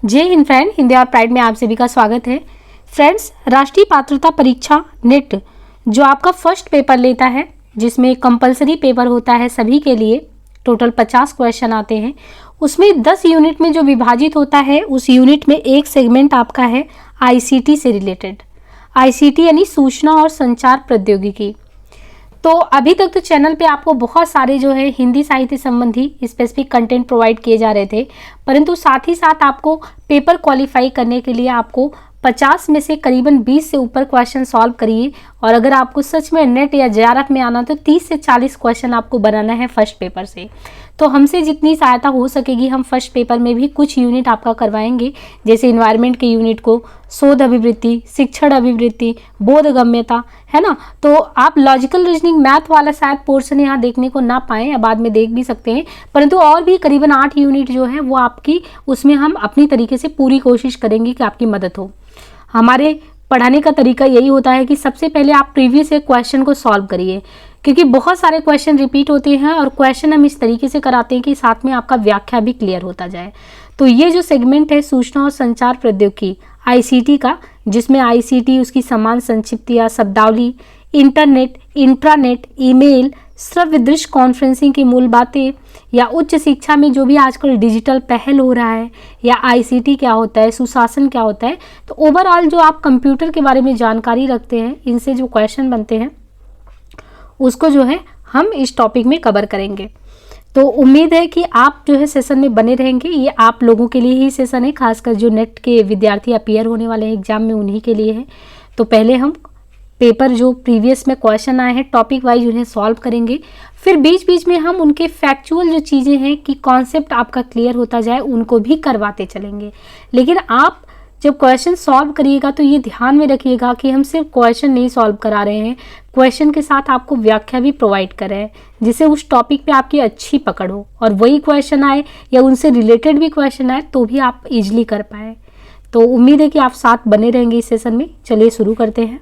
जय हिंद फ्रेंड, हिंदी और प्राइड में आप सभी का स्वागत है। फ्रेंड्स, राष्ट्रीय पात्रता परीक्षा नेट जो आपका फर्स्ट पेपर लेता है, जिसमें कंपलसरी पेपर होता है सभी के लिए, टोटल 50 क्वेश्चन आते हैं। उसमें 10 यूनिट में जो विभाजित होता है, उस यूनिट में एक सेगमेंट आपका है आईसीटी से रिलेटेड। आईसीटी यानी सूचना और संचार प्रौद्योगिकी। तो अभी तक तो चैनल पे आपको बहुत सारे जो है हिंदी साहित्य संबंधी स्पेसिफिक कंटेंट प्रोवाइड किए जा रहे थे, परंतु साथ ही साथ आपको पेपर क्वालिफाई करने के लिए आपको 50 में से करीबन 20 से ऊपर क्वेश्चन सॉल्व करिए। और अगर आपको सच में नेट या जेआरएफ में आना तो 30 से 40 क्वेश्चन आपको बनाना है फर्स्ट पेपर से। तो हमसे जितनी सहायता हो सकेगी हम फर्स्ट पेपर में भी कुछ यूनिट आपका करवाएंगे, जैसे इन्वायरमेंट के यूनिट को, शोध अभिवृत्ति, शिक्षण अभिवृत्ति, बोधगम्यता, है ना। तो आप लॉजिकल रीजनिंग मैथ वाला शायद पोर्शन यहाँ देखने को ना पाएँ या बाद में देख भी सकते हैं, परंतु और भी करीबन 8 यूनिट जो है वो आपकी, उसमें हम अपनी तरीके से पूरी कोशिश करेंगे कि आपकी मदद हो। हमारे पढ़ाने का तरीका यही होता है कि सबसे पहले आप प्रीवियस एक क्वेश्चन को सॉल्व करिए, क्योंकि बहुत सारे क्वेश्चन रिपीट होते हैं और क्वेश्चन हम इस तरीके से कराते हैं कि साथ में आपका व्याख्या भी क्लियर होता जाए। तो ये जो सेगमेंट है सूचना और संचार प्रौद्योगिकी आईसीटी का, जिसमें आईसीटी उसकी समान संक्षिप्तियाँ, शब्दावली, इंटरनेट, इंट्रानेट, ईमेल, श्रव्य दृश्य कॉन्फ्रेंसिंग की मूल बातें, या उच्च शिक्षा में जो भी आजकल डिजिटल पहल हो रहा है, या आईसीटी क्या होता है, सुशासन क्या होता है। तो ओवरऑल जो आप कंप्यूटर के बारे में जानकारी रखते हैं, इनसे जो क्वेश्चन बनते हैं उसको जो है हम इस टॉपिक में कवर करेंगे। तो उम्मीद है कि आप जो है सेशन में बने रहेंगे। ये आप लोगों के लिए ही सेशन है, खासकर जो नेट के विद्यार्थी अपीयर होने वाले हैं एग्जाम में, उन्हीं के लिए है। तो पहले हम पेपर जो प्रीवियस में क्वेश्चन आए हैं टॉपिक वाइज उन्हें सॉल्व करेंगे, फिर बीच बीच में हम उनके फैक्चुअल जो चीज़ें हैं कि कॉन्सेप्ट आपका क्लियर होता जाए, उनको भी करवाते चलेंगे। लेकिन आप जब क्वेश्चन सॉल्व करिएगा तो ये ध्यान में रखिएगा कि हम सिर्फ क्वेश्चन नहीं सॉल्व करा रहे हैं, क्वेश्चन के साथ आपको व्याख्या भी प्रोवाइड कर रहे हैं, जिससे उस टॉपिक पे आपकी अच्छी पकड़ हो और वही क्वेश्चन आए या उनसे रिलेटेड भी क्वेश्चन आए तो भी आप इजीली कर पाए। तो उम्मीद है कि आप साथ बने रहेंगे इस सेशन में। चलिए शुरू करते हैं।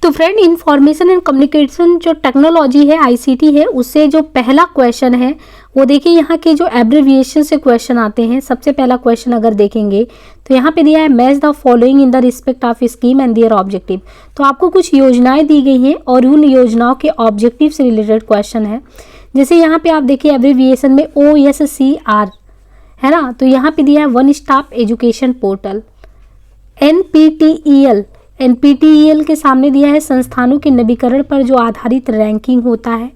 तो फ्रेंड, इंफॉर्मेशन एंड कम्युनिकेशन जो टेक्नोलॉजी है, आईसीटी है, उससे जो पहला क्वेश्चन है वो देखिए, यहाँ के जो एब्रिविएशन से क्वेश्चन आते हैं। सबसे पहला क्वेश्चन अगर देखेंगे तो यहाँ पे दिया है match the following in the respect of scheme and there objective. तो आपको कुछ योजनाएं दी गई हैं और उन योजनाओं के ऑब्जेक्टिव से रिलेटेड क्वेश्चन है। जैसे यहाँ पे आप देखिए एब्रिविएशन में OSCR है ना, तो यहाँ पे दिया है one stop education portal. NPTEL के सामने दिया है संस्थानों के नवीकरण पर जो आधारित रैंकिंग होता है।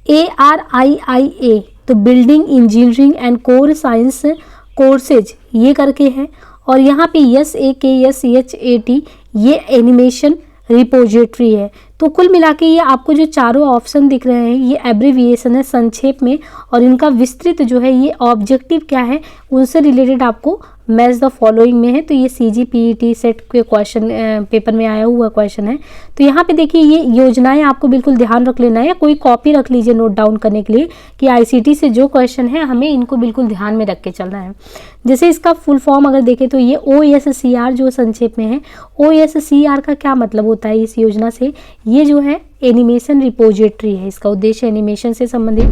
ARIIA तो building engineering and core science courses ये करके है। और यहाँ पे SAKSHAT ये एनिमेशन रिपोजिटरी है। तो कुल मिला के ये आपको जो चारों ऑप्शन दिख रहे हैं ये एब्रिविएशन है संक्षेप में, और इनका विस्तृत जो है ये ऑब्जेक्टिव क्या है उनसे रिलेटेड आपको मैच द फॉलोइंग में है। तो ये CGPET सेट के क्वेश्चन पेपर में आया हुआ क्वेश्चन है। तो यहाँ पे देखिए ये योजनाएं आपको बिल्कुल ध्यान रख लेना है, या कोई कॉपी रख लीजिए नोट डाउन करने के लिए कि आईसीटी से जो क्वेश्चन है हमें इनको बिल्कुल ध्यान में रख के चलना है। जैसे इसका फुल फॉर्म अगर देखें तो ये OSCR जो संक्षेप में है, OSCR का क्या मतलब होता है इस योजना से, ये जो है एनिमेशन रिपोजिटरी है, इसका उद्देश्य एनिमेशन से संबंधित।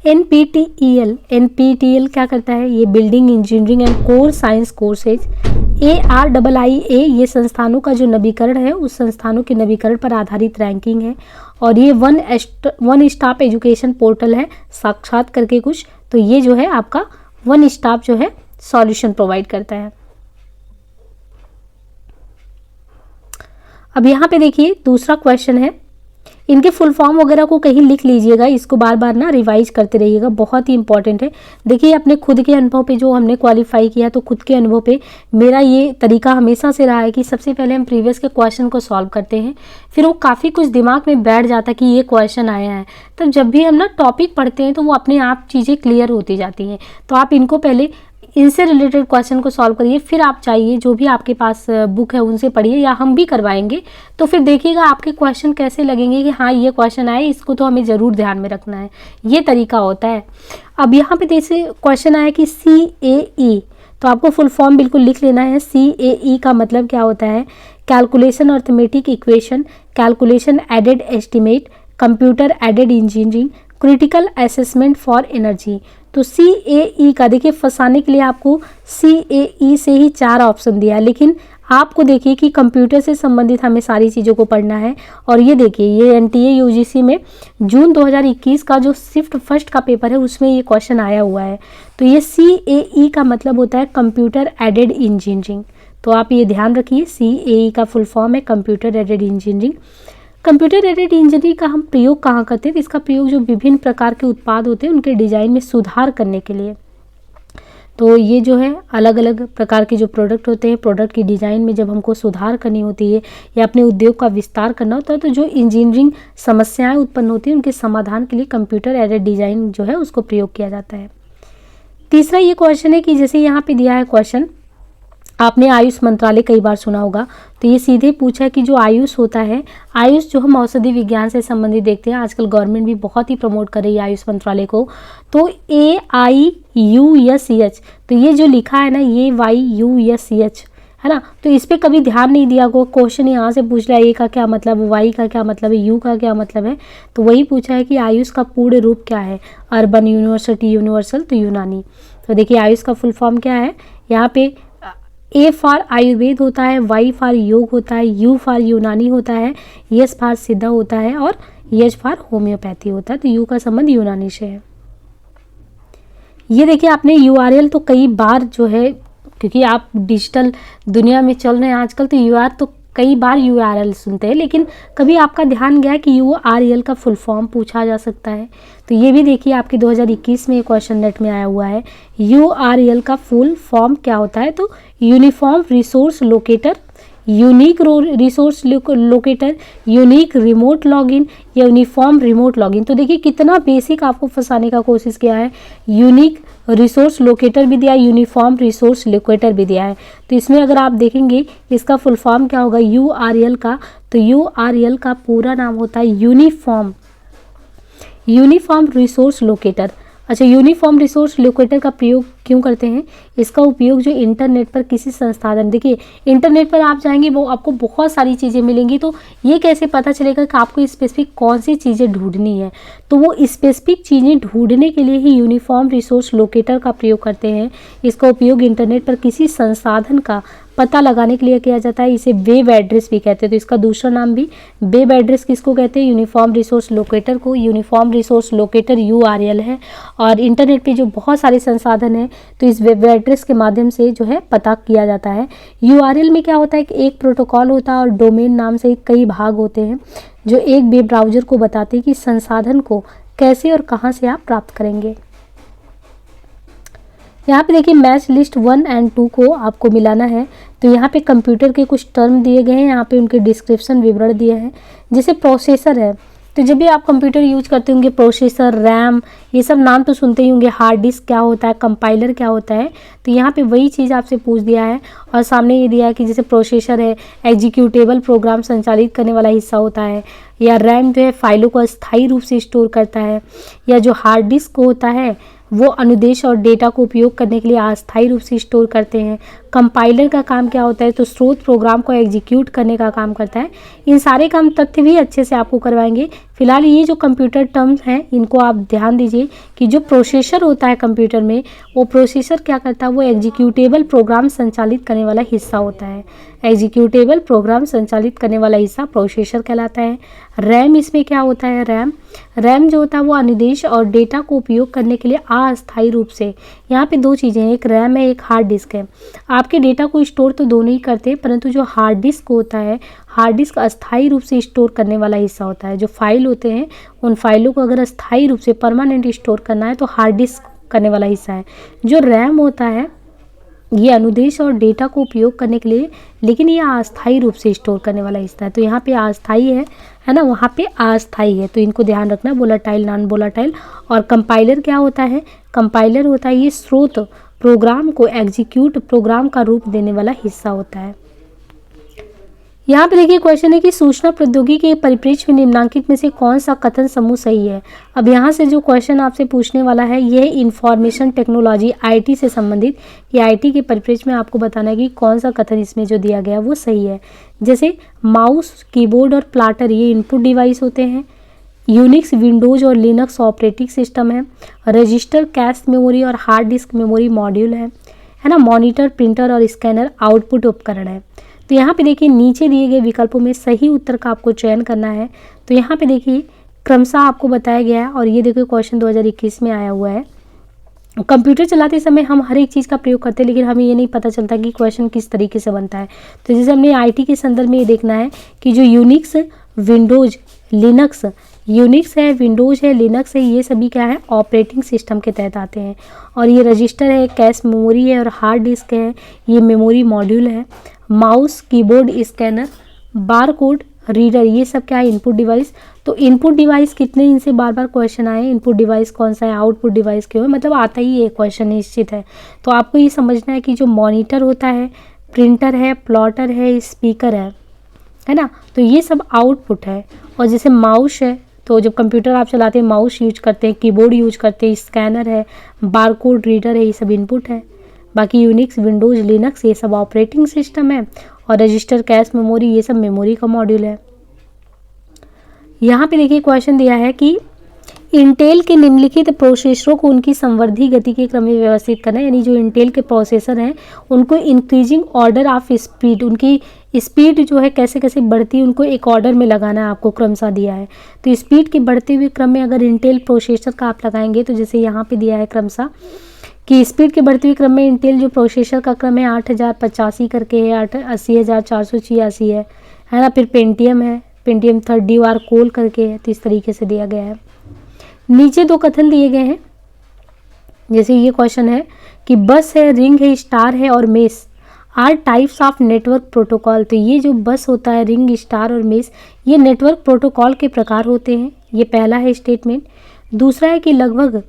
NPTEL क्या करता है, ये building engineering and core science courses. ARIIA ये संस्थानों का जो नवीकरण है, उस संस्थानों के नवीकरण पर आधारित रैंकिंग है। और ये वन स्टॉप एजुकेशन पोर्टल है, साक्षात करके कुछ। तो ये जो है आपका वन स्टॉप जो है सॉल्यूशन प्रोवाइड करता है। अब यहाँ पे देखिए दूसरा क्वेश्चन है, इनके फुल फॉर्म वगैरह को कहीं लिख लीजिएगा, इसको बार बार ना रिवाइज करते रहिएगा, बहुत ही इंपॉर्टेंट है। देखिए अपने खुद के अनुभव पे जो हमने क्वालिफाई किया, तो खुद के अनुभव पे मेरा ये तरीका हमेशा से रहा है कि सबसे पहले हम प्रीवियस के क्वेश्चन को सॉल्व करते हैं, फिर वो काफ़ी कुछ दिमाग में बैठ जाता है कि ये क्वेश्चन आया है। तब जब भी हम ना टॉपिक पढ़ते हैं तो वो अपने आप चीज़ें क्लियर होती जाती हैं। तो आप इनको पहले इनसे रिलेटेड क्वेश्चन को सॉल्व करिए, फिर आप चाहिए जो भी आपके पास बुक है उनसे पढ़िए, या हम भी करवाएंगे। तो फिर देखिएगा आपके क्वेश्चन कैसे लगेंगे कि हाँ ये क्वेश्चन आए, इसको तो हमें ज़रूर ध्यान में रखना है। ये तरीका होता है। अब यहाँ पे जैसे क्वेश्चन आया कि CAE, तो आपको फुल फॉर्म बिल्कुल लिख लेना है। CAE का मतलब क्या होता है, calculation arithmetic equation, calculation aided estimate, computer aided engineering, critical assessment for energy. तो CAE का देखिए फंसाने के लिए आपको CAE से ही 4 ऑप्शन दिया है, लेकिन आपको देखिए कि कंप्यूटर से संबंधित हमें सारी चीज़ों को पढ़ना है। और ये देखिए ये NTA UGC में जून 2021 का जो शिफ्ट फर्स्ट का पेपर है उसमें ये क्वेश्चन आया हुआ है। तो ये CAE का मतलब होता है कंप्यूटर एडेड इंजीनियरिंग। तो आप ये ध्यान रखिए, CAE का फुल फॉर्म है computer aided engineering. Computer aided engineering का हम प्रयोग कहाँ करते हैं? इसका प्रयोग जो विभिन्न प्रकार के उत्पाद होते हैं उनके डिजाइन में सुधार करने के लिए। तो ये जो है अलग अलग प्रकार के जो प्रोडक्ट होते हैं, प्रोडक्ट की डिज़ाइन में जब हमको सुधार करनी होती है या अपने उद्योग का विस्तार करना होता है, तो जो इंजीनियरिंग समस्याएं उत्पन्न होती हैं उनके समाधान के लिए कंप्यूटर एडेड डिज़ाइन जो है उसको प्रयोग किया जाता है। तीसरा ये क्वेश्चन है कि जैसे यहाँ पे दिया है क्वेश्चन, आपने आयुष मंत्रालय कई बार सुना होगा, तो ये सीधे पूछा है कि जो आयुष होता है, आयुष जो हम औषधि विज्ञान से संबंधित देखते हैं, आजकल गवर्नमेंट भी बहुत ही प्रमोट कर रही है आयुष मंत्रालय को। तो AIUSH, तो ये जो लिखा है ना, ये YUSH है ना, तो इस पर कभी ध्यान नहीं दिया गया। क्वेश्चन यहाँ से पूछ रहा है ए का क्या मतलब है, वाई का क्या मतलब है, यू का क्या मतलब है। तो वही पूछा है कि आयुष का पूर्ण रूप क्या है, अर्बन, यूनिवर्सिटी, यूनिवर्सल, तो यूनानी। तो देखिए आयुष का फुल फॉर्म क्या है, यहाँ पे A फॉर आयुर्वेद होता है, Y फॉर योग होता है, U फॉर यूनानी होता है, S फॉर सिद्धा होता है और H फॉर होम्योपैथी होता है। तो U का संबंध यूनानी से है। ये देखिए आपने URL तो कई बार जो है, क्योंकि आप डिजिटल दुनिया में चल रहे हैं आजकल, तो कई बार URL सुनते हैं, लेकिन कभी आपका ध्यान गया कि URL का फुल फॉर्म पूछा जा सकता है। तो ये भी देखिए आपके 2021 में क्वेश्चन नेट में आया हुआ है। URL का फुल फॉर्म क्या होता है? तो uniform resource locator, unique resource locator, unique remote login या यूनिफॉर्म रिमोट लॉगिन। तो देखिए कितना बेसिक आपको फंसाने का कोशिश किया है। यूनिक रिसोर्स लोकेटर भी दिया है, यूनिफॉर्म रिसोर्स लोकेटर भी दिया है। तो इसमें अगर आप देखेंगे इसका फुल फॉर्म क्या होगा URL का, तो URL का पूरा नाम होता है यूनिफॉर्म रिसोर्स लोकेटर। अच्छा, यूनिफॉर्म रिसोर्स लोकेटर का प्रयोग क्यों करते हैं? इसका उपयोग जो इंटरनेट पर किसी संसाधन, देखिए इंटरनेट पर आप जाएंगे वो आपको बहुत सारी चीज़ें मिलेंगी, तो ये कैसे पता चलेगा कि आपको स्पेसिफिक कौन सी चीज़ें ढूंढनी है? तो वो स्पेसिफिक चीज़ें ढूंढने के लिए ही यूनिफॉर्म रिसोर्स लोकेटर का प्रयोग करते हैं। इसका उपयोग इंटरनेट पर किसी संसाधन का पता लगाने के लिए किया जाता है। इसे वेब एड्रेस भी कहते हैं। तो इसका दूसरा नाम भी वेब एड्रेस किसको कहते हैं? यूनिफॉर्म रिसोर्स लोकेटर को। यूनिफॉर्म रिसोर्स लोकेटर URL है। और इंटरनेट पे जो बहुत सारे संसाधन हैं तो इस वेब एड्रेस के माध्यम से जो है पता किया जाता है। URL में क्या होता है कि एक प्रोटोकॉल होता है और डोमेन नाम से कई भाग होते हैं जो एक वेब ब्राउज़र को बताते हैं कि संसाधन को कैसे और कहाँ से आप प्राप्त करेंगे। यहाँ पे देखिए मैच लिस्ट 1 और 2 को आपको मिलाना है। तो यहाँ पे कंप्यूटर के कुछ टर्म दिए गए हैं, यहाँ पे उनके डिस्क्रिप्शन विवरण दिए हैं। जैसे प्रोसेसर है, तो जब भी आप कंप्यूटर यूज करते होंगे, प्रोसेसर, रैम, ये सब नाम तो सुनते ही होंगे। हार्ड डिस्क क्या होता है, कंपाइलर क्या होता है, तो यहाँ पे वही चीज़ आपसे पूछ दिया है। और सामने ये दिया है कि जैसे प्रोसेसर है एग्जीक्यूटेबल प्रोग्राम संचालित करने वाला हिस्सा होता है, या रैम जो है फाइलों को अस्थायी रूप से स्टोर करता है, या जो हार्ड डिस्क होता है वो अनुदेश और डेटा को उपयोग करने के लिए अस्थायी रूप से स्टोर करते हैं। कंपाइलर का काम क्या होता है, तो स्रोत प्रोग्राम को एग्जीक्यूट करने का काम करता है। इन सारे काम तथ्य भी अच्छे से आपको करवाएंगे। फिलहाल ये जो कंप्यूटर टर्म्स हैं इनको आप ध्यान दीजिए कि जो प्रोसेसर होता है कंप्यूटर में, वो प्रोसेसर क्या करता है, वो एग्जीक्यूटेबल प्रोग्राम संचालित करने वाला हिस्सा होता है। एग्जीक्यूटेबल प्रोग्राम संचालित करने वाला हिस्सा प्रोसेसर कहलाता है। रैम इसमें क्या होता है, रैम जो होता है वो अनुदेश और डेटा को उपयोग करने के लिए अस्थायी रूप से, यहाँ पे दो चीज़ें हैं, एक रैम है, एक हार्ड डिस्क है। आपके डेटा को स्टोर तो दोनों ही करते हैं, परंतु जो हार्ड डिस्क होता है, हार्ड डिस्क अस्थायी रूप से स्टोर करने वाला हिस्सा होता है। जो फाइल होते हैं उन फाइलों को अगर अस्थायी रूप से परमानेंट स्टोर करना है तो हार्ड डिस्क करने वाला हिस्सा है। जो रैम होता है ये अनुदेश और डेटा को उपयोग करने के लिए, लेकिन ये अस्थायी रूप से स्टोर करने वाला हिस्सा है। तो यहाँ पे अस्थायी है ना, वहाँ पे अस्थायी है, तो इनको ध्यान रखना, वोलेटाइल, नॉन वोलेटाइल। और कंपाइलर क्या होता है, कंपाइलर होता है ये स्रोत प्रोग्राम को एग्जीक्यूट प्रोग्राम का रूप देने वाला हिस्सा होता है। यहाँ पे देखिए क्वेश्चन है कि सूचना प्रौद्योगिकी के परिप्रेक्ष्य में निम्नांकित में से कौन सा कथन समूह सही है। अब यहाँ से जो क्वेश्चन आपसे पूछने वाला है यह इंफॉर्मेशन टेक्नोलॉजी IT से संबंधित, ये IT के परिप्रेक्ष्य में आपको बताना है कि कौन सा कथन इसमें जो दिया गया वो सही है। जैसे माउस, कीबोर्ड और प्लाटर ये इनपुट डिवाइस होते हैं, यूनिक्स, विंडोज और लिनक्स ऑपरेटिंग सिस्टम है, रजिस्टर, कैश मेमोरी और हार्ड डिस्क मेमोरी मॉड्यूल है ना, मॉनिटर, प्रिंटर और स्कैनर आउटपुट उपकरण है। तो यहाँ पे देखिए नीचे दिए गए विकल्पों में सही उत्तर का आपको चयन करना है। तो यहाँ पे देखिए क्रमशः आपको बताया गया है और ये देखिए क्वेश्चन 2021 में आया हुआ है। कंप्यूटर चलाते समय हम हर एक चीज़ का प्रयोग करते हैं, लेकिन हमें ये नहीं पता चलता कि क्वेश्चन किस तरीके से बनता है। तो जैसे हमने आईटी के संदर्भ में ये देखना है कि जो यूनिक्स, विंडोज, लिनक्स, यूनिक्स है, विंडोज है, लिनक्स है, ये सभी क्या है, ऑपरेटिंग सिस्टम के तहत आते हैं। और ये रजिस्टर है, कैश मेमोरी है और हार्ड डिस्क है, ये मेमोरी मॉड्यूल है। Mouse, keyboard, scanner, bar code reader, ये सब क्या है, इनपुट डिवाइस। तो इनपुट डिवाइस कितने इनसे बार बार क्वेश्चन आए, इनपुट डिवाइस कौन सा है, आउटपुट डिवाइस क्यों है, मतलब आता ही ये क्वेश्चन निश्चित है। तो आपको ये समझना है कि जो मॉनिटर होता है, प्रिंटर है, प्लॉटर है, स्पीकर है ना, तो ये सब आउटपुट है। और जैसे माउस है, तो जब कंप्यूटर आप चलाते हैं माउस यूज करते हैं, कीबोर्ड यूज करते हैं, स्कैनर है, बारकोड रीडर है, ये सब इनपुट है। बाकी यूनिक्स, विंडोज, लिनक्स ये सब ऑपरेटिंग सिस्टम है और रजिस्टर, कैश मेमोरी ये सब मेमोरी का मॉड्यूल है। यहाँ पे देखिए क्वेश्चन दिया है कि इंटेल के निम्नलिखित प्रोसेसरों को उनकी संवर्धी गति के क्रम में व्यवस्थित करना है, यानी जो इंटेल के प्रोसेसर हैं उनको इंक्रीजिंग ऑर्डर ऑफ स्पीड, उनकी स्पीड जो है कैसे कैसे बढ़ती है उनको एक ऑर्डर में लगाना है, आपको क्रमशः दिया है। तो स्पीड के बढ़ते हुए क्रम में अगर इंटेल प्रोसेसर का आप लगाएंगे तो जैसे यहाँ पे दिया है क्रमशः कि स्पीड के बढ़ते हुए क्रम में इंटेल जो प्रोसेसर का क्रम है 8085 करके है, 80486 है ना। फिर पेंटियम है, पेंटियम 30 कोल करके है, तो इस तरीके से दिया गया है। नीचे दो कथन दिए गए हैं, जैसे ये क्वेश्चन है कि बस है, रिंग है, स्टार है और mesh are types of network protocol. तो ये जो बस होता है, रिंग, स्टार और मेस, ये नेटवर्क प्रोटोकॉल के प्रकार होते हैं। ये पहला है स्टेटमेंट। दूसरा है कि लगभग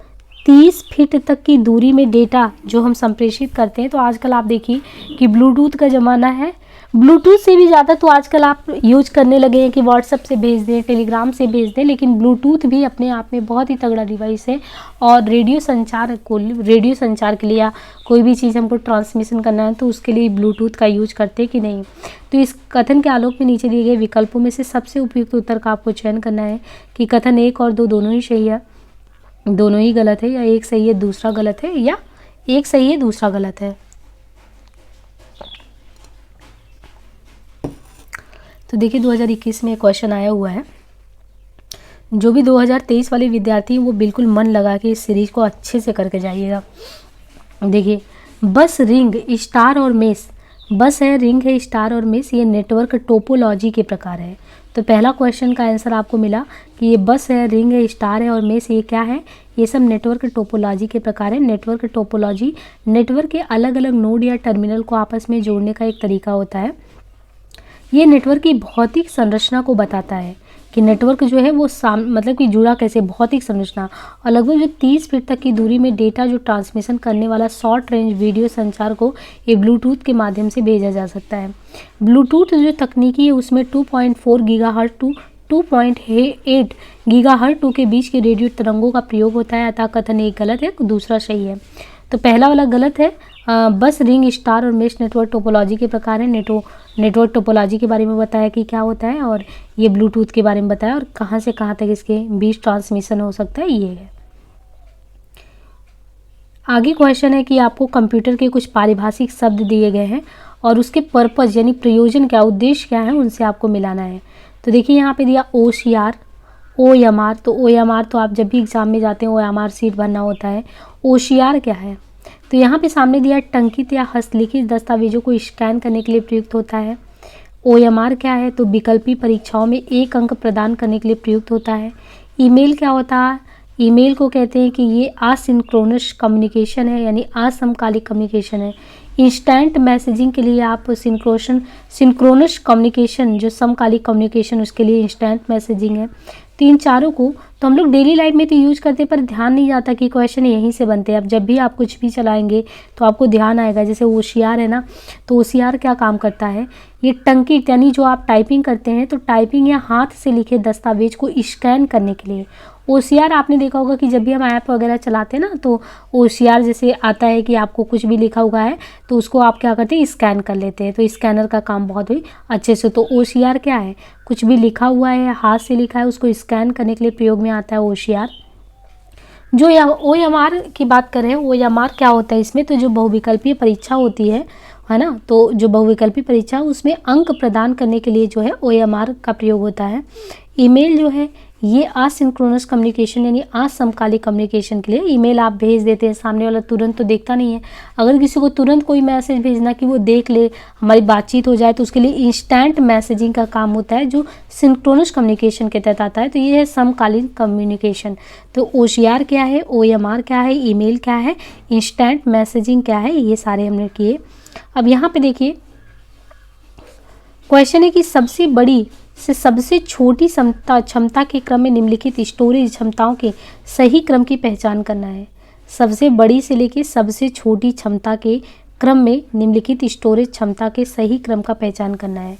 30 फीट तक की दूरी में डेटा जो हम संप्रेषित करते हैं, तो आजकल आप देखिए कि ब्लूटूथ का ज़माना है, ब्लूटूथ से भी ज़्यादा तो आजकल आप यूज करने लगे हैं कि व्हाट्सएप से भेज दें, टेलीग्राम से भेज दें, लेकिन ब्लूटूथ भी अपने आप में बहुत ही तगड़ा डिवाइस है। और रेडियो संचार के लिए या कोई भी चीज़ हमको ट्रांसमिशन करना है तो उसके लिए ब्लूटूथ का यूज करते हैं कि नहीं। तो इस कथन के आलोक में नीचे दिए गए विकल्पों में से सबसे उपयुक्त उत्तर का आपको चयन करना है कि कथन 1 और 2 दोनों ही सही है, दोनों ही गलत है, या एक सही है दूसरा गलत है, या एक सही है दूसरा गलत है। तो देखिए 2021 में क्वेश्चन आया हुआ है। जो भी 2023 वाले विद्यार्थी हैं वो बिल्कुल मन लगा के इस सीरीज को अच्छे से करके जाइएगा। देखिए बस, रिंग, स्टार और मेस, बस है, रिंग है, स्टार और मेस, ये नेटवर्क टोपोलॉजी के प्रकार है। तो पहला क्वेश्चन का आंसर आपको मिला कि ये बस है, रिंग है, स्टार है और मेस, ये क्या है, ये सब नेटवर्क टोपोलॉजी के प्रकार है। नेटवर्क टोपोलॉजी नेटवर्क के अलग अलग नोड या टर्मिनल को आपस में जोड़ने का एक तरीका होता है। ये नेटवर्क की भौतिक संरचना को बताता है कि नेटवर्क जो है वो मतलब कि जुड़ा कैसे, भौतिक संरचना। और लगभग जो 30 फीट तक की दूरी में डेटा जो ट्रांसमिशन करने वाला शॉर्ट रेंज वीडियो संचार को ये ब्लूटूथ के माध्यम से भेजा जा सकता है। ब्लूटूथ जो तकनीकी है उसमें 2.4 गीगाहर्ट्ज टू 2.8 गीगाहर्ट्ज के बीच के रेडियो तरंगों का प्रयोग होता है। अतः कथन एक गलत है, दूसरा सही है। तो पहला वाला गलत है। बस, रिंग, स्टार और मेश नेटवर्क टोपोलॉजी के प्रकार है। नेटवर्क टोपोलॉजी के बारे में बताया कि क्या होता है, और ये ब्लूटूथ के बारे में बताया, और कहाँ से कहाँ तक इसके बीच ट्रांसमिशन हो सकता है, ये है। आगे क्वेश्चन है कि आपको कंप्यूटर के कुछ पारिभाषिक शब्द दिए गए हैं और उसके पर्पज यानी प्रयोजन क्या, उद्देश्य क्या है, उनसे आपको मिलाना है। तो देखिए यहाँ पे दिया OCR, OMR। तो OMR तो आप जब भी एग्जाम में जाते हैं OMR सीट भरना होता है। OCR क्या है, तो यहाँ पे सामने दिया टंकित या हस्तलिखित दस्तावेजों को स्कैन करने के लिए प्रयुक्त होता है। OMR क्या है, तो विकल्पी परीक्षाओं में 1 अंक प्रदान करने के लिए प्रयुक्त होता है। ईमेल क्या होता है, ईमेल को कहते हैं कि ये असिंक्रोनस कम्युनिकेशन है, यानी असमकालिक कम्युनिकेशन है। इंस्टेंट मैसेजिंग के लिए आप सिंक्रोनस कम्युनिकेशन, जो समकालिक कम्युनिकेशन, उसके लिए इंस्टेंट मैसेजिंग है। तो इन चारों को तो हम लोग डेली लाइफ में तो यूज करते हैं, पर ध्यान नहीं जाता कि क्वेश्चन यहीं से बनते हैं। अब जब भी आप कुछ भी चलाएंगे तो आपको ध्यान आएगा। जैसे OCR है ना, तो OCR क्या काम करता है, ये टंकित यानी जो आप टाइपिंग करते हैं तो टाइपिंग या हाथ से लिखे दस्तावेज को स्कैन करने के लिए OCR आपने देखा होगा कि जब भी हम ऐप वगैरह चलाते हैं ना, तो OCR जैसे आता है कि आपको कुछ भी लिखा हुआ है तो उसको आप क्या करते हैं, स्कैन कर लेते हैं। तो स्कैनर का काम बहुत ही अच्छे से। तो OCR क्या है, कुछ भी लिखा हुआ है, हाथ से लिखा है, उसको स्कैन करने के लिए प्रयोग में आता है OCR। जो OMR की बात करें, OMR क्या होता है इसमें, तो जो बहुविकल्पीय परीक्षा होती है ना, तो जो बहुविकल्पीय परीक्षा उसमें अंक प्रदान करने के लिए जो है OMR का प्रयोग होता है। ईमेल जो है ये असिंक्रोनस कम्युनिकेशन यानी असमकालिक कम्युनिकेशन के लिए ईमेल आप भेज देते हैं, सामने वाला तुरंत तो देखता नहीं है। अगर किसी को तुरंत कोई मैसेज भेजना कि वो देख ले, हमारी बातचीत हो जाए, तो उसके लिए इंस्टेंट मैसेजिंग का काम होता है जो सिंक्रोनस कम्युनिकेशन के तहत आता है। तो ये है समकालीन कम्युनिकेशन। तो OCR क्या है, OMR क्या है, ईमेल क्या है, इंस्टेंट मैसेजिंग क्या है, ये सारे हमने किए। अब यहाँ पे देखिए क्वेश्चन है कि सबसे बड़ी से सबसे छोटी क्षमता के क्रम में निम्नलिखित स्टोरेज क्षमताओं के सही क्रम की पहचान करना है। सबसे बड़ी से लेके सबसे छोटी क्षमता के क्रम में निम्नलिखित स्टोरेज क्षमता के सही क्रम का पहचान करना है।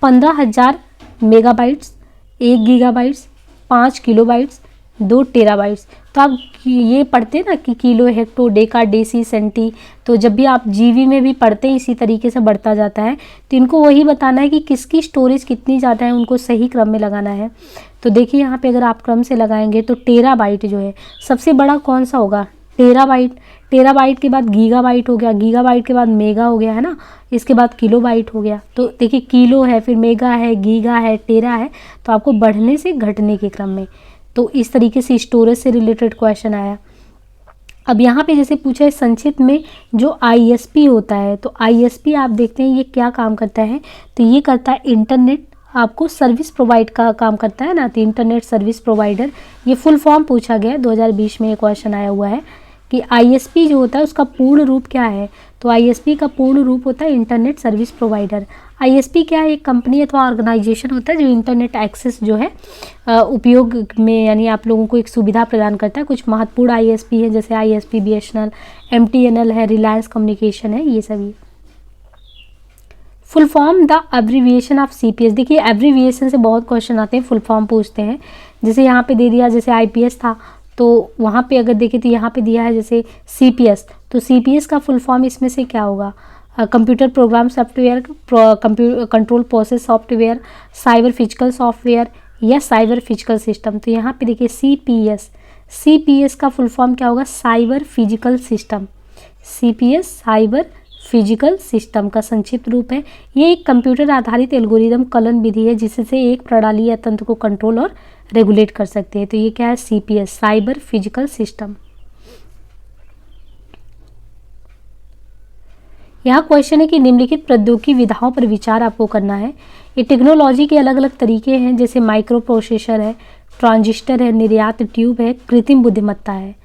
15,000 मेगाबाइट्स, 1 गीगाबाइट्स, 5 किलोबाइट्स, 2 टेराबाइट्स। तो आप ये पढ़ते हैं ना कि kilo, hecto, deca, deci, centi, तो जब भी आप जीबी में भी पढ़ते हैं इसी तरीके से बढ़ता जाता है। तो इनको वही बताना है कि किसकी स्टोरेज कितनी ज़्यादा है, उनको सही क्रम में लगाना है। तो देखिए यहाँ पे अगर आप क्रम से लगाएंगे तो टेराबाइट जो है सबसे बड़ा कौन सा होगा, टेराबाइट। टेराबाइट के बाद गीगाबाइट हो गया, गीगाबाइट के बाद मेगा हो गया, है ना, इसके बाद किलोबाइट हो गया। तो देखिए किलो है, फिर मेगा है, गीगा है, टेरा है, तो आपको बढ़ने से घटने के क्रम में। तो इस तरीके से स्टोरेज से रिलेटेड क्वेश्चन आया। अब यहाँ पे जैसे पूछा है संक्षिप्त में जो ISP होता है, तो ISP आप देखते हैं ये क्या काम करता है, तो ये करता है इंटरनेट आपको सर्विस प्रोवाइड का काम करता है ना, तो इंटरनेट सर्विस प्रोवाइडर। ये फुल फॉर्म पूछा गया है, 2020 में ये क्वेश्चन आया हुआ है कि ISP जो होता है उसका पूर्ण रूप क्या है। तो ISP का पूर्ण रूप होता है इंटरनेट सर्विस प्रोवाइडर। ISP क्या है, एक कंपनी अथवा ऑर्गेनाइजेशन होता है जो इंटरनेट एक्सेस जो है उपयोग में, यानी आप लोगों को एक सुविधा प्रदान करता है। कुछ महत्वपूर्ण ISP है जैसे ISP BSNL, MTNL है, रिलायंस कम्युनिकेशन है, ये सभी। Full form the abbreviation of CPS। देखिए एब्रीविएशन से बहुत क्वेश्चन आते हैं, फुल फॉर्म पूछते हैं। जैसे यहाँ पे दे दिया, जैसे IPS था तो वहाँ पे अगर देखें तो यहाँ पे दिया है जैसे CPS, तो CPS का फुल फॉर्म इसमें से क्या होगा, computer program software, control process software, cyber physical software या साइबर फिजिकल सिस्टम। तो यहाँ पे देखिए CPS का फुल फॉर्म क्या होगा, cyber physical system. CPS cyber physical system का संक्षिप्त रूप है। ये एक कंप्यूटर आधारित एल्गोरिदम कलन विधि है जिससे एक प्रणाली या तंत्र को कंट्रोल और रेगुलेट कर सकते हैं। तो ये क्या है, CPS साइबर फिजिकल सिस्टम। यहाँ क्वेश्चन है कि निम्नलिखित प्रौद्योगिकी विधाओं पर विचार आपको करना है। ये टेक्नोलॉजी के अलग अलग तरीके हैं, जैसे माइक्रो प्रोसेसर है, ट्रांजिस्टर है, निर्यात ट्यूब है, कृत्रिम बुद्धिमत्ता है।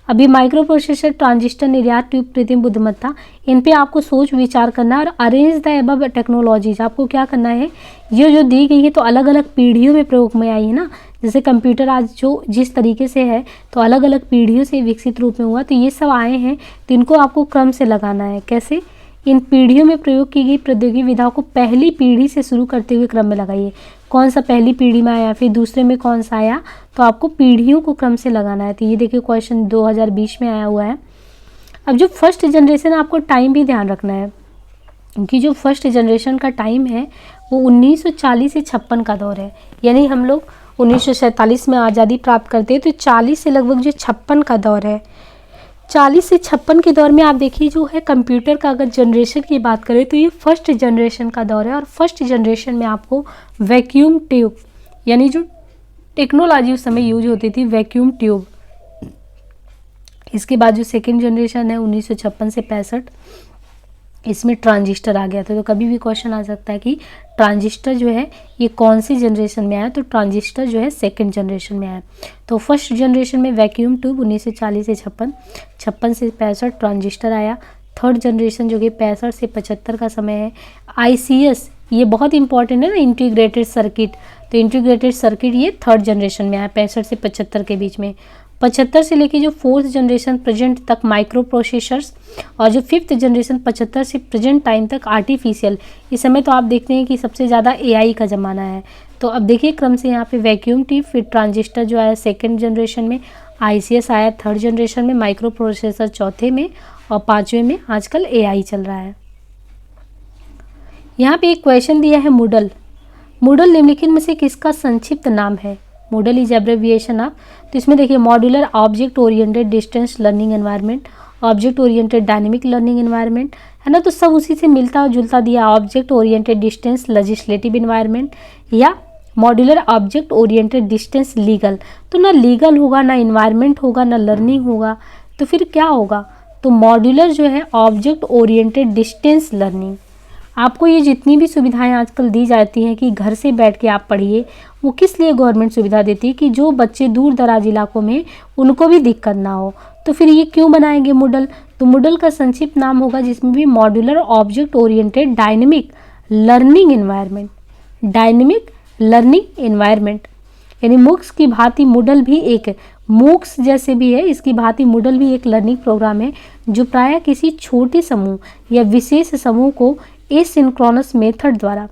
अभी माइक्रो प्रोसेसर, ट्रांजिस्टर, निर्यात ट्यूब, कृत्रिम बुद्धिमत्ता, इन पे आपको सोच विचार करना है। और अरेंज द अबव टेक्नोलॉजीज, आपको क्या करना है, ये जो दी गई है तो अलग अलग पीढ़ियों में प्रयोग में आई है ना। जैसे कंप्यूटर आज जो जिस तरीके से है तो अलग अलग पीढ़ियों से विकसित रूप में हुआ, तो ये सब आए हैं, तो इनको आपको क्रम से लगाना है। कैसे, इन पीढ़ियों में प्रयोग की गई प्रौद्योगिकी विधाओं को पहली पीढ़ी से शुरू करते हुए क्रम में लगाइए। कौन सा पहली पीढ़ी में आया, फिर दूसरे में कौन सा आया, तो आपको पीढ़ियों को क्रम से लगाना है। तो ये देखिए क्वेश्चन 2020 में आया हुआ है। अब जो फर्स्ट जनरेशन, आपको टाइम भी ध्यान रखना है क्योंकि जो फर्स्ट जनरेशन का टाइम है वो 1940 से 56 का दौर है। यानी हम लोग 1947 में आज़ादी प्राप्त करते हैं, तो 40 से लगभग जो 56 का दौर है, 40 से 56 के दौर में आप देखिए जो है कंप्यूटर का अगर जनरेशन की बात करें तो ये फर्स्ट जनरेशन का दौर है। और फर्स्ट जनरेशन में आपको वैक्यूम ट्यूब, यानी जो टेक्नोलॉजी उस समय यूज होती थी, वैक्यूम ट्यूब। इसके बाद जो सेकेंड जनरेशन है 1956 से 65, इसमें ट्रांजिस्टर आ गया था। तो कभी भी क्वेश्चन आ सकता है कि ट्रांजिस्टर जो है ये कौन सी जनरेशन में आया, तो ट्रांजिस्टर जो है सेकंड जनरेशन में आया। तो फर्स्ट जनरेशन में वैक्यूम ट्यूब 1940 से 56, 56 से 65 ट्रांजिस्टर आया। थर्ड जनरेशन जो कि 65 से 75 का समय है। ICS ये बहुत इंपॉर्टेंट है ना, इंटीग्रेटेड सर्किट, तो इंटीग्रेटेड सर्किट ये थर्ड जनरेशन में आया 65 से 75 के बीच में। 75 से लेके जो फोर्थ जनरेशन प्रेजेंट तक माइक्रो प्रोसेसर्स, और जो फिफ्थ जनरेशन 75 से प्रेजेंट टाइम तक आर्टिफिशियल। इस समय तो आप देखते हैं कि सबसे ज़्यादा AI का ज़माना है, तो अब देखिए क्रम से यहाँ पे वैक्यूम ट्यूब, फिर ट्रांजिस्टर जो आया सेकेंड जनरेशन में, ICS आया थर्ड जनरेशन में, माइक्रो प्रोसेसर चौथे में, और पांचवें में आजकल AI चल रहा है। यहाँ पे एक क्वेश्चन दिया है मूडल। मूडल निम्नलिखित में से किसका संक्षिप्त नाम है? मूडल इज एब्रेविएशन ऑफ, तो इसमें देखिए modular object oriented distance learning environment, object oriented dynamic learning environment, है ना, तो सब उसी से मिलता और जुलता दिया, object oriented distance legislative environment, या modular object oriented distance legal. तो ना लीगल होगा, ना इन्वायरमेंट होगा, ना लर्निंग होगा, तो फिर क्या होगा? तो मॉड्यूलर जो है ऑब्जेक्ट ओरिएंटेड डिस्टेंस लर्निंग। आपको ये जितनी भी सुविधाएं आजकल दी जाती हैं कि घर से बैठ के आप पढ़िए, वो किस लिए गवर्नमेंट सुविधा देती है? कि जो बच्चे दूर दराज इलाकों में उनको भी दिक्कत ना हो। तो फिर ये क्यों बनाएंगे मूडल? तो मूडल का संक्षिप्त नाम होगा जिसमें भी modular object oriented dynamic learning environment, dynamic learning environment, यानी मूक्स की भांति मूडल भी एक, मूक्स जैसे भी है इसकी भांति मूडल भी एक लर्निंग प्रोग्राम है जो प्रायः किसी छोटे समूह या विशेष समूह को एसिंक्रोनस मेथड द्वारा,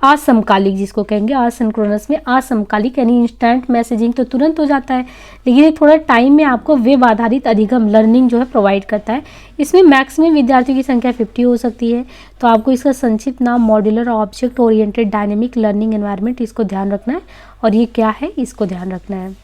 असमकालिक जिसको कहेंगे, असिंक्रोनस में असमकालिक यानी इंस्टेंट मैसेजिंग तो तुरंत हो जाता है, लेकिन ये थोड़ा टाइम में आपको वेब आधारित अधिगम लर्निंग जो है प्रोवाइड करता है। इसमें मैक्सिमम विद्यार्थियों की संख्या 50 हो सकती है। तो आपको इसका संक्षिप्त नाम modular object oriented dynamic learning environment, इसको ध्यान रखना है, और ये क्या है इसको ध्यान रखना है।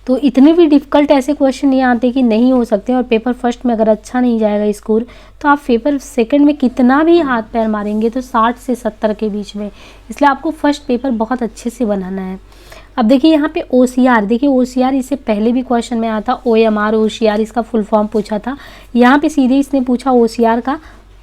तो इतने भी डिफ़िकल्ट ऐसे क्वेश्चन नहीं आते कि नहीं हो सकते, और पेपर फर्स्ट में अगर अच्छा नहीं जाएगा स्कोर तो आप पेपर सेकंड में कितना भी हाथ पैर मारेंगे तो 60 से 70 के बीच में, इसलिए आपको फर्स्ट पेपर बहुत अच्छे से बनाना है। अब देखिए यहाँ पे OCR, देखिए OCR इससे पहले भी क्वेश्चन में आता, OMR OCR इसका फुल फॉर्म पूछा था, यहाँ पे सीधे इसने पूछा OCR का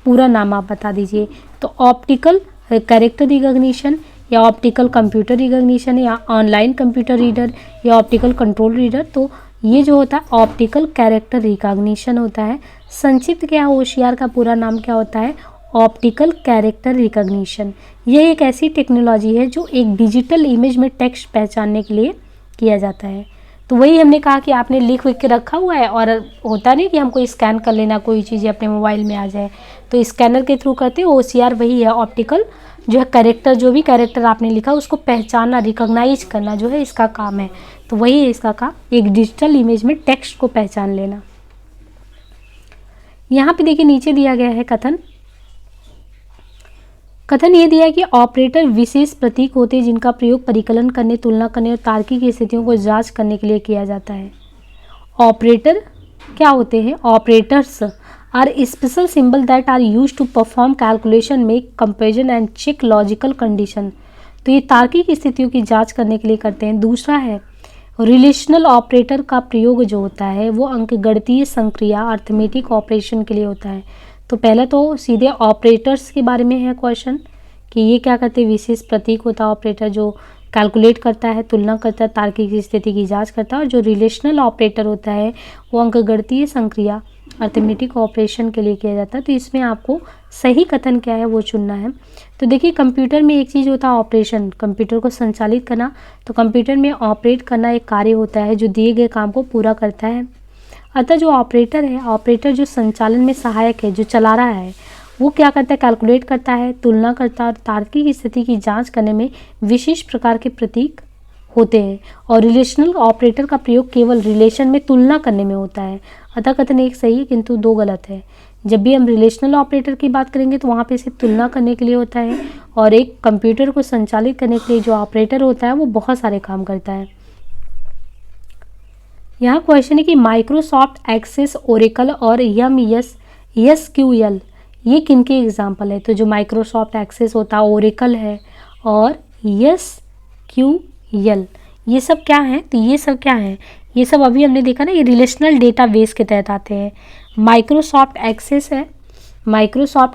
पूरा नाम आप बता दीजिए। तो ऑप्टिकल कैरेक्टर रिकॉग्निशन, या ऑप्टिकल कंप्यूटर रिकॉग्निशन, या ऑनलाइन कंप्यूटर रीडर, या ऑप्टिकल कंट्रोल रीडर। तो ये जो होता है ऑप्टिकल कैरेक्टर रिकॉग्निशन होता है। संक्षिप्त क्या है OCR का पूरा नाम क्या होता है? Optical character recognition. ये एक ऐसी टेक्नोलॉजी है जो एक डिजिटल इमेज में टेक्स्ट पहचानने के लिए किया जाता है। तो वही हमने कहा कि आपने लिख के रखा हुआ है, और होता नहीं कि हमको स्कैन कर लेना, कोई चीज़ अपने मोबाइल में आ जाए, तो स्कैनर के थ्रू करते हैं। OCR वही है, ऑप्टिकल जो है कैरेक्टर, जो भी कैरेक्टर आपने लिखा उसको पहचानना, रिकॉग्नाइज करना जो है इसका काम है। तो वही है इसका काम, एक डिजिटल इमेज में टेक्स्ट को पहचान लेना। यहाँ पे देखिए नीचे दिया गया है कथन। कथन ये दिया है कि ऑपरेटर विशेष प्रतीक होते हैं जिनका प्रयोग परिकलन करने, तुलना करने और तार्किक स्थितियों को जांच करने के लिए किया जाता है। ऑपरेटर क्या होते हैं? Operators are special symbol that are used to perform calculation, make comparison and check logical condition. तो ये तार्किक स्थितियों की जांच करने के लिए करते हैं। दूसरा है रिलेशनल ऑपरेटर का प्रयोग जो होता है वो अंकगणितीय संक्रिया अर्थमेटिक ऑपरेशन के लिए होता है। तो पहले तो सीधे ऑपरेटर्स के बारे में है क्वेश्चन कि ये क्या करते हैं? विशेष प्रतीक होता है ऑपरेटर जो कैलकुलेट करता है, तुलना करता है, तार्किक स्थिति की जांच करता है। और जो रिलेशनल ऑपरेटर होता है वो अंकगणितीय संक्रिया अर्थमेटिक ऑपरेशन के लिए किया जाता है। तो इसमें आपको सही कथन क्या है वो चुनना है। तो देखिए कंप्यूटर में एक चीज़ होता है ऑपरेशन, कंप्यूटर को संचालित करना। तो कंप्यूटर में ऑपरेट करना एक कार्य होता है जो दिए गए काम को पूरा करता है। अतः जो ऑपरेटर है, ऑपरेटर जो संचालन में सहायक है, जो चला रहा है, वो क्या करता है? कैलकुलेट करता है, तुलना करता है और तार्किक स्थिति की जांच करने में विशेष प्रकार के प्रतीक होते हैं। और रिलेशनल ऑपरेटर का प्रयोग केवल रिलेशन में तुलना करने में होता है। अतः कथन एक सही है किंतु दो गलत है। जब भी हम रिलेशनल ऑपरेटर की बात करेंगे तो वहाँ पे सिर्फ तुलना करने के लिए होता है, और एक कंप्यूटर को संचालित करने के लिए जो ऑपरेटर होता है वो बहुत सारे काम करता है। यहाँ क्वेश्चन है कि माइक्रोसॉफ्ट एक्सेस, ओरेकल और SQL ये किनके एग्जाम्पल है? तो जो माइक्रोसॉफ्ट एक्सेस होता है, ओरेकल है और SQL, ये सब क्या है? तो ये सब क्या है? ये सब अभी हमने देखा ना, ये रिलेशनल डेटाबेस के तहत आते हैं। माइक्रोसॉफ्ट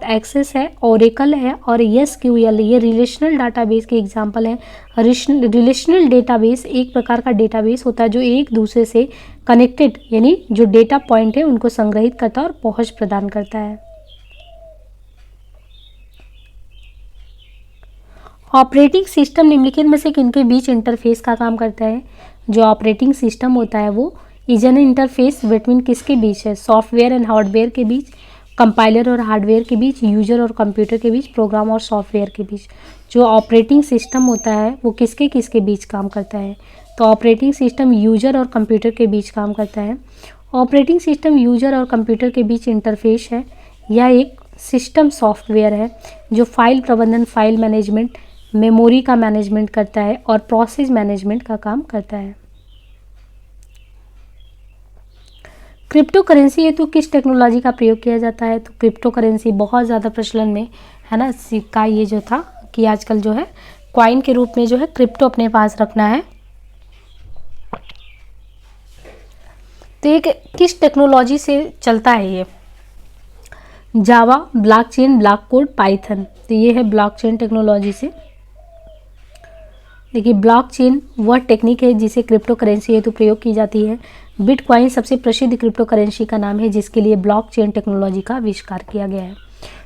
एक्सेस है, ओरेकल है और SQL ये रिलेशनल डाटाबेस के एग्जाम्पल हैं। रिलेशनल डेटाबेस एक प्रकार का डेटाबेस होता है जो एक दूसरे से कनेक्टेड यानी जो डेटा पॉइंट है उनको संग्रहित करता है और पहुंच प्रदान करता है। ऑपरेटिंग सिस्टम निम्नलिखित में से किनके बीच इंटरफेस का काम करता है? जो ऑपरेटिंग सिस्टम होता है वो इज एन इंटरफेस बिटवीन किसके बीच है? सॉफ्टवेयर एंड हार्डवेयर के बीच, कंपाइलर और हार्डवेयर के बीच, यूजर और कंप्यूटर के बीच, प्रोग्राम और सॉफ्टवेयर के बीच। जो ऑपरेटिंग सिस्टम होता है वो किसके किसके बीच काम करता है? तो ऑपरेटिंग सिस्टम यूजर और कंप्यूटर के बीच काम करता है। ऑपरेटिंग सिस्टम यूजर और कंप्यूटर के बीच इंटरफेस है या एक सिस्टम सॉफ्टवेयर है जो फाइल प्रबंधन, फाइल मैनेजमेंट, मेमोरी का मैनेजमेंट करता है और प्रोसेस मैनेजमेंट का काम करता है। क्रिप्टो करेंसी हेतु किस टेक्नोलॉजी का प्रयोग किया जाता है? तो क्रिप्टो करेंसी बहुत ज़्यादा प्रचलन में है ना, सिक्का ये जो था कि आजकल जो है कॉइन के रूप में जो है क्रिप्टो अपने पास रखना है। तो ये किस टेक्नोलॉजी से चलता है ये? जावा, ब्लॉकचेन, ब्लॉक कोड, पाइथन। तो ये है ब्लॉकचेन टेक्नोलॉजी से। देखिए ब्लॉकचेन वह टेक्निक है जिसे क्रिप्टो करेंसी हेतु प्रयोग की जाती है। बिटकॉइन सबसे प्रसिद्ध क्रिप्टो करेंसी का नाम है जिसके लिए ब्लॉकचेन टेक्नोलॉजी का आविष्कार किया गया है।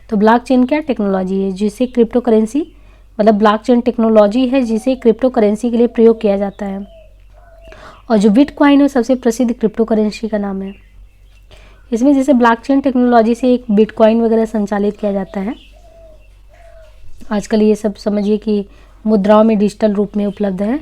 तो ब्लॉकचेन क्या टेक्नोलॉजी है जिसे क्रिप्टो करेंसी, मतलब ब्लॉकचेन टेक्नोलॉजी है जिसे क्रिप्टो करेंसी के लिए प्रयोग किया जाता है। और जो बिटकॉइन है सबसे प्रसिद्ध क्रिप्टो करेंसी का नाम है। इसमें जैसे ब्लॉकचेन टेक्नोलॉजी से एक बिटकॉइन वगैरह संचालित किया जाता है। आजकल ये सब समझिए कि मुद्राओं में डिजिटल रूप में उपलब्ध है।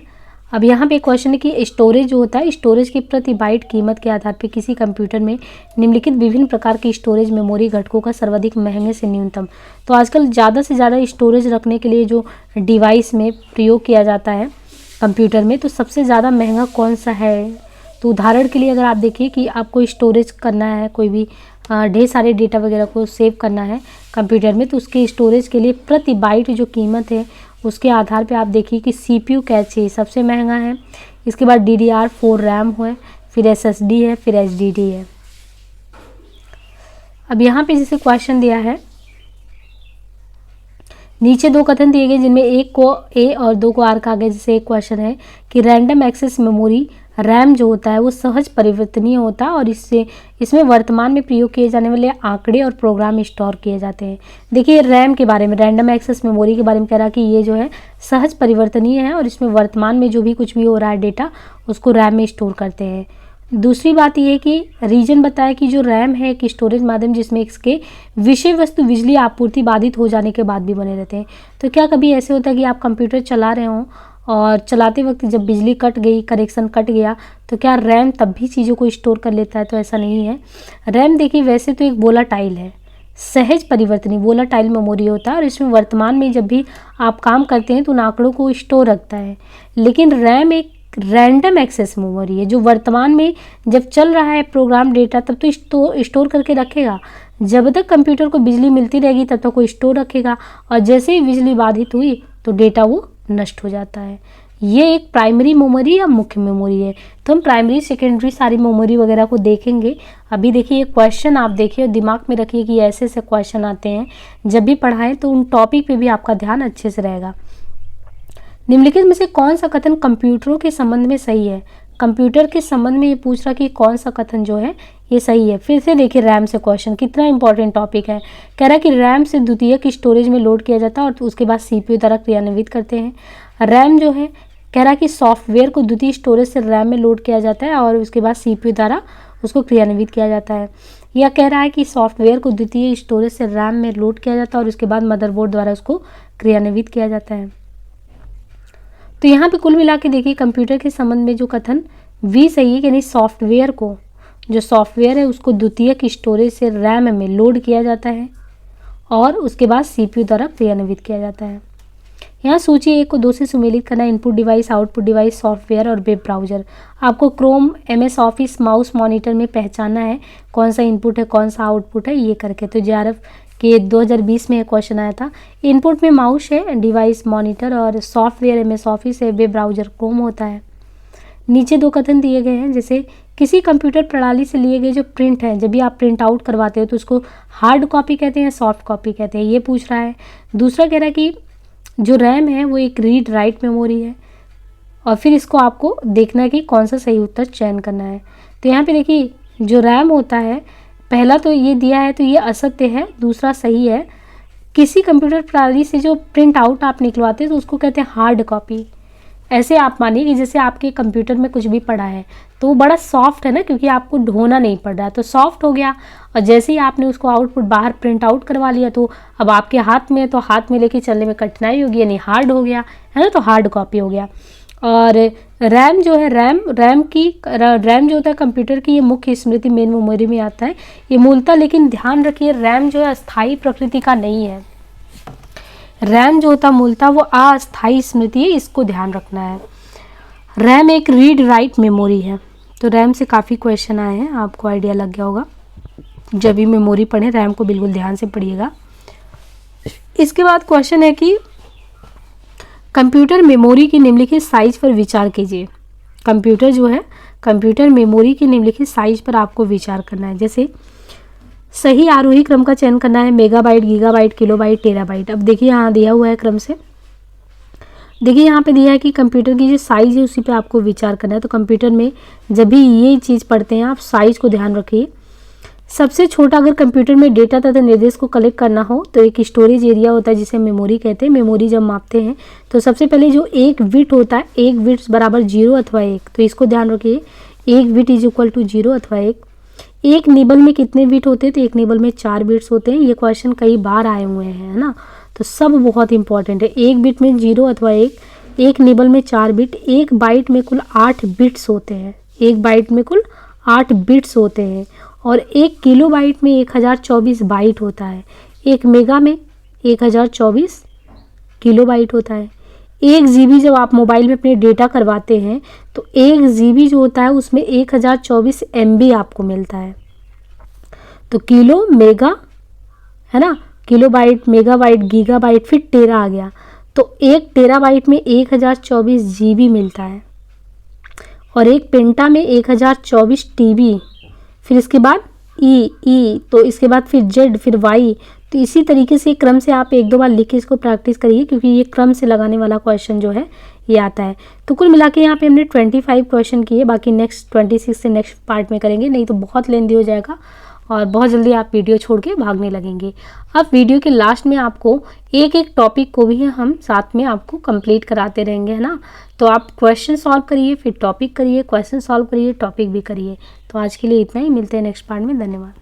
अब यहाँ पे क्वेश्चन है कि स्टोरेज जो होता है, स्टोरेज की प्रति बाइट कीमत के आधार पर किसी कंप्यूटर में निम्नलिखित विभिन्न प्रकार की स्टोरेज मेमोरी घटकों का सर्वाधिक महंगे से न्यूनतम। तो आजकल ज़्यादा से ज़्यादा स्टोरेज रखने के लिए जो डिवाइस में प्रयोग किया जाता है कंप्यूटर में, तो सबसे ज़्यादा महंगा कौन सा है? तो उदाहरण के लिए अगर आप देखिए कि आपको स्टोरेज करना है, कोई भी ढेर सारे डेटा वगैरह को सेव करना है कंप्यूटर में, तो उसके स्टोरेज के लिए प्रति बाइट जो कीमत है उसके आधार पे आप देखिए कि CPU कैचे सबसे महंगा है। इसके बाद DDR4 रैम है, फिर SSD है, फिर HDD है। अब यहाँ पे जैसे क्वेश्चन दिया है, नीचे दो कथन दिए गए जिनमें एक को A और दो को R कहा गया। जैसे एक क्वेश्चन है कि रैंडम एक्सेस मेमोरी रैम जो होता है वो सहज परिवर्तनीय होता है और इसमें वर्तमान में प्रयोग किए जाने वाले आंकड़े और प्रोग्राम स्टोर किए जाते हैं। देखिए रैम के बारे में, रैंडम एक्सेस मेमोरी के बारे में कह रहा कि ये जो है सहज परिवर्तनीय है और इसमें वर्तमान में जो भी कुछ भी हो रहा है डेटा उसको रैम में स्टोर करते हैं। दूसरी बात यह है कि रीजन बताया कि जो रैम है एक स्टोरेज माध्यम जिसमें इसके विषय वस्तु बिजली आपूर्ति बाधित हो जाने के बाद भी बने रहते हैं। तो क्या कभी ऐसे होता है कि आप कंप्यूटर चला रहे हो और चलाते वक्त जब बिजली कट गई, कनेक्शन कट गया, तो क्या रैम तब भी चीज़ों को स्टोर कर लेता है? तो ऐसा नहीं है। रैम देखिए वैसे तो एक वोलाटाइल है, सहज परिवर्तनीय वोलाटाइल मेमोरी होता है और इसमें वर्तमान में जब भी आप काम करते हैं तो उन आंकड़ों को स्टोर रखता है। लेकिन रैम एक रैंडम एक्सेस मेमोरी है जो वर्तमान में जब चल रहा है प्रोग्राम डेटा तब तो स्टोर करके रखेगा। जब तक कंप्यूटर को बिजली मिलती रहेगी तब तक वो स्टोर रखेगा और जैसे ही बिजली बाधित हुई तो डेटा वो नष्ट हो जाता है। ये एक प्राइमरी मेमोरी या मुख्य मेमोरी है। तो हम प्राइमरी, सेकेंडरी सारी मेमोरी वगैरह को देखेंगे। अभी देखिए क्वेश्चन आप देखिए और दिमाग में रखिए कि ऐसे ऐसे क्वेश्चन आते हैं, जब भी पढ़ाएं तो उन टॉपिक पे भी आपका ध्यान अच्छे से रहेगा। निम्नलिखित में से कौन सा कथन कंप्यूटरों के संबंध में सही है? कंप्यूटर के संबंध में ये पूछ रहा कि कौन सा कथन जो है ये सही है। फिर से देखिए रैम से क्वेश्चन, कितना इंपॉर्टेंट टॉपिक है। कह रहा है कि रैम से द्वितीयक स्टोरेज में लोड किया जाता है और उसके बाद CPU द्वारा क्रियान्वित करते हैं। रैम जो है कह रहा है कि सॉफ्टवेयर को द्वितीय स्टोरेज से रैम में लोड किया जाता है और उसके बाद CPU द्वारा उसको क्रियान्वित किया जाता है। या कह रहा है कि सॉफ्टवेयर को द्वितीय स्टोरेज से रैम में लोड किया जाता है और उसके बाद मदरबोर्ड द्वारा उसको क्रियान्वित किया जाता है। तो यहाँ पे कुल मिला के देखिए कंप्यूटर के संबंध में जो कथन V सही है, यानी सॉफ्टवेयर को, जो सॉफ्टवेयर है उसको द्वितीयक स्टोरेज से रैम में लोड किया जाता है और उसके बाद CPU द्वारा क्रियान्वित किया जाता है। यहाँ सूची 1 को 2 से सुमेलित करना। Input device, output device, software और वेब ब्राउजर। आपको Chrome, MS office, mouse, monitor में पहचानना है कौन सा इनपुट है कौन सा आउटपुट है ये करके। तो JRF के 2020 में एक क्वेश्चन आया था। इनपुट में माउस है, डिवाइस मॉनिटर और सॉफ्टवेयर MS ऑफिस है, वेब ब्राउजर क्रोम होता है। नीचे दो कथन दिए गए हैं, जैसे किसी कंप्यूटर प्रणाली से लिए गए जो प्रिंट है, जब भी आप प्रिंट आउट करवाते हो तो उसको हार्ड कॉपी कहते हैं, सॉफ्ट कॉपी कहते हैं, ये पूछ रहा है। दूसरा कह रहा है कि जो रैम है वो एक रीड राइट मेमोरी है और फिर इसको आपको देखना है कि कौन सा सही उत्तर चयन करना है। तो यहाँ पे देखिए जो रैम होता है, पहला तो ये दिया है तो ये असत्य है, दूसरा सही है। किसी कंप्यूटर प्रणाली से जो प्रिंट आउट आप निकलवाते हैं तो उसको कहते हैं हार्ड कॉपी। ऐसे आप मानिए कि जैसे आपके कंप्यूटर में कुछ भी पड़ा है तो वो बड़ा सॉफ्ट है ना, क्योंकि आपको ढोना नहीं पड़ रहा है, तो सॉफ्ट हो गया। और जैसे ही आपने उसको आउटपुट बाहर प्रिंट आउट करवा लिया तो अब आपके हाथ में, तो हाथ में लेके चलने में कठिनाई होगी, यानी हार्ड हो गया है ना, तो हार्ड कॉपी हो गया। और रैम जो है, रैम जो होता है कंप्यूटर की, ये मुख्य स्मृति मेन मेमोरी में आता है ये मूलतः। लेकिन ध्यान रखिए, रैम जो है अस्थायी प्रकृति का नहीं है। रैम जो होता है मूलतः वो अस्थायी स्मृति है, इसको ध्यान रखना है। रैम एक रीड राइट मेमोरी है। तो रैम से काफ़ी क्वेश्चन आए हैं, आपको आइडिया लग गया होगा। जब भी मेमोरी पढ़ें रैम को बिल्कुल ध्यान से पढ़िएगा। इसके बाद क्वेश्चन है कि कंप्यूटर मेमोरी की निम्नलिखित साइज पर विचार कीजिए। कंप्यूटर जो है, कंप्यूटर मेमोरी की निम्नलिखित साइज पर आपको विचार करना है। जैसे सही आरोही क्रम का चयन करना है, मेगाबाइट, गीगाबाइट, किलोबाइट, टेराबाइट। अब देखिए यहाँ दिया हुआ है क्रम से, देखिए यहाँ पे दिया है कि कंप्यूटर की जो साइज़ है उसी पे आपको विचार करना है। तो कंप्यूटर में जब भी ये चीज़ पढ़ते हैं आप साइज़ को ध्यान रखिए। सबसे छोटा अगर कंप्यूटर में डेटा तथा निर्देश को कलेक्ट करना हो तो एक स्टोरेज एरिया होता है जिसे मेमोरी कहते हैं। मेमोरी जब मापते हैं तो सबसे पहले जो एक बिट होता है, एक बिट्स बराबर 0 अथवा 1, तो इसको ध्यान रखिए। एक बिट इज इक्वल टू 0 अथवा 1। एक निबल में कितने बिट होते हैं, तो एक निबल में 4 बिट्स होते हैं। ये क्वेश्चन कई बार आए हुए हैं, है ना, तो सब बहुत इंपॉर्टेंट है। एक बिट में 0 अथवा 1, एक निबल में 4 बिट, एक बाइट में कुल 8 बिट्स होते हैं। एक बाइट में कुल 8 बिट्स होते हैं। और एक किलो बाइट में 1024 बाइट होता है। एक मेगा में 1024 किलो बाइट होता है। 1 GB जब आप मोबाइल में अपने डेटा करवाते हैं तो 1 GB जो होता है उसमें 1024 MB आपको मिलता है। तो किलो, मेगा, है ना, kilo byte, mega byte, giga byte, फिर टेरा आ गया, तो 1 टेराबाइट में 1024 GB मिलता है। और एक पेंटा में 1024 TB। फिर इसके बाद ई, तो इसके बाद फिर जेड, फिर वाई। तो इसी तरीके से क्रम से आप 1-2 बार लिख के इसको प्रैक्टिस करिए, क्योंकि ये क्रम से लगाने वाला क्वेश्चन जो है ये आता है। तो कुल मिला के यहाँ पे हमने 25 क्वेश्चन किए, बाकी नेक्स्ट 26 से नेक्स्ट पार्ट में करेंगे, नहीं तो बहुत लेंथी हो जाएगा और बहुत जल्दी आप वीडियो छोड़ के भागने लगेंगे। अब वीडियो के लास्ट में आपको एक एक टॉपिक को भी हम साथ में आपको कंप्लीट कराते रहेंगे, है ना। तो आप क्वेश्चन सॉल्व करिए, फिर टॉपिक करिए, क्वेश्चन सॉल्व करिए, टॉपिक भी करिए। तो आज के लिए इतना ही, मिलते हैं नेक्स्ट पार्ट में। धन्यवाद।